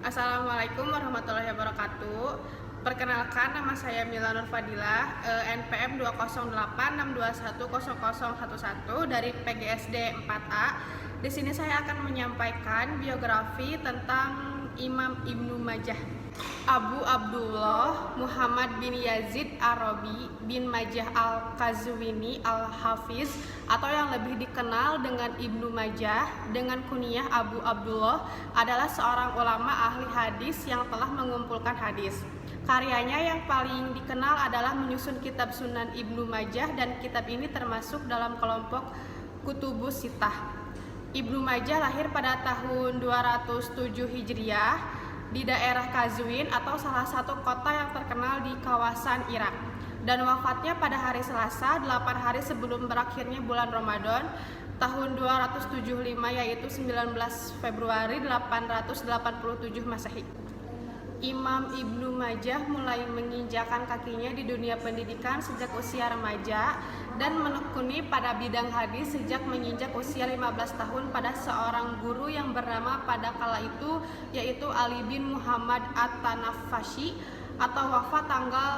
Assalamualaikum warahmatullahi wabarakatuh. Perkenalkan, nama saya Mila Nur Fadilah, NPM 20862100011 dari PGSD 4A. Di sini saya akan menyampaikan biografi tentang Imam Ibnu Majah. Abu Abdullah Muhammad bin Yazid Arabi bin Majah Al-Qazwini Al-Hafiz, atau yang lebih dikenal dengan Ibnu Majah dengan kunyah Abu Abdullah, adalah seorang ulama ahli hadis yang telah mengumpulkan hadis. Karyanya yang paling dikenal adalah menyusun kitab Sunan Ibnu Majah, dan kitab ini termasuk dalam kelompok Kutubus Sittah. Ibnu Majah lahir pada tahun 207 Hijriah di daerah Qazwin, atau salah satu kota yang terkenal di kawasan Irak, dan wafatnya pada hari Selasa 8 hari sebelum berakhirnya bulan Ramadan tahun 275, yaitu 19 Februari 887 Masehi. Imam Ibnu Majah mulai menginjakan kakinya di dunia pendidikan sejak usia remaja dan menekuni pada bidang hadis sejak menginjak usia 15 tahun pada seorang guru yang bernama pada kala itu, yaitu Ali bin Muhammad At-Tanaffashi, atau wafat tanggal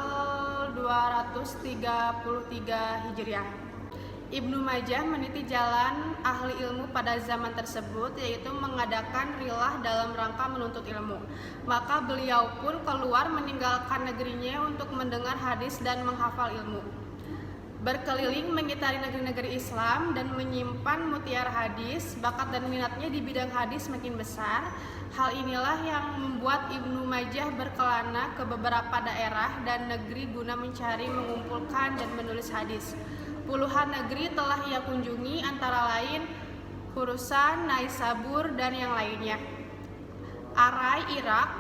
233 Hijriah. Ibnu Majah meniti jalan ahli ilmu pada zaman tersebut, yaitu mengadakan rilah dalam rangka menuntut ilmu. Maka beliau pun keluar meninggalkan negerinya untuk mendengar hadis dan menghafal ilmu. Berkeliling mengitari negeri-negeri Islam dan menyimpan mutiara hadis, bakat dan minatnya di bidang hadis makin besar. Hal inilah yang membuat Ibnu Majah berkelana ke beberapa daerah dan negeri guna mencari, mengumpulkan, dan menulis hadis. Puluhan negeri telah ia kunjungi, antara lain Khurasan, Naisabur, dan yang lainnya. Arai, Irak,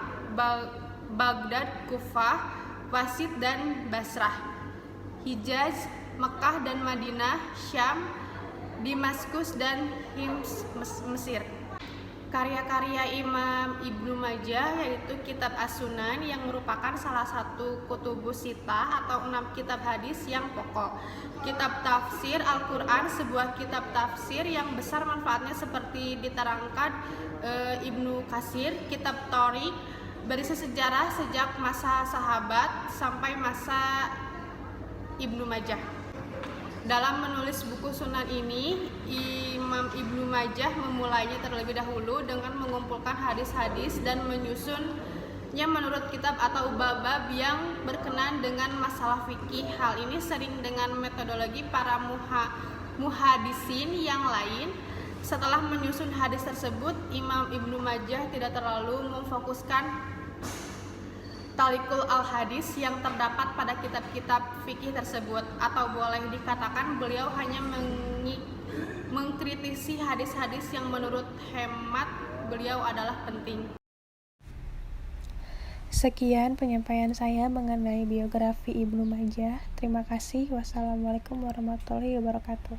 Baghdad, Kufah, Wasit, dan Basrah, Hijaz, Mekah dan Madinah, Syam, Damaskus, dan Hims, Mesir. Karya-karya Imam Ibnu Majah yaitu kitab As-Sunan, yang merupakan salah satu kutubus sittah atau 6 kitab hadis yang pokok. Kitab tafsir Al-Quran, sebuah kitab tafsir yang besar manfaatnya seperti diterangkan Ibnu Katsir. Kitab Thoriq berisi sejarah sejak masa sahabat sampai masa Ibnu Majah. Dalam menulis buku Sunan ini, Imam Ibnu Majah memulainya terlebih dahulu dengan mengumpulkan hadis-hadis dan menyusunnya menurut kitab atau bab-bab yang berkenaan dengan masalah fikih. Hal ini sering dengan metodologi para muhadisin yang lain. Setelah menyusun hadis tersebut, Imam Ibnu Majah tidak terlalu memfokuskan talikul al-hadis yang terdapat pada kitab-kitab fikih tersebut, atau boleh dikatakan beliau hanya mengkritisi hadis-hadis yang menurut hemat beliau adalah penting. Sekian penyampaian saya mengenai biografi Ibnu Majah. Terima kasih. Wassalamualaikum warahmatullahi wabarakatuh.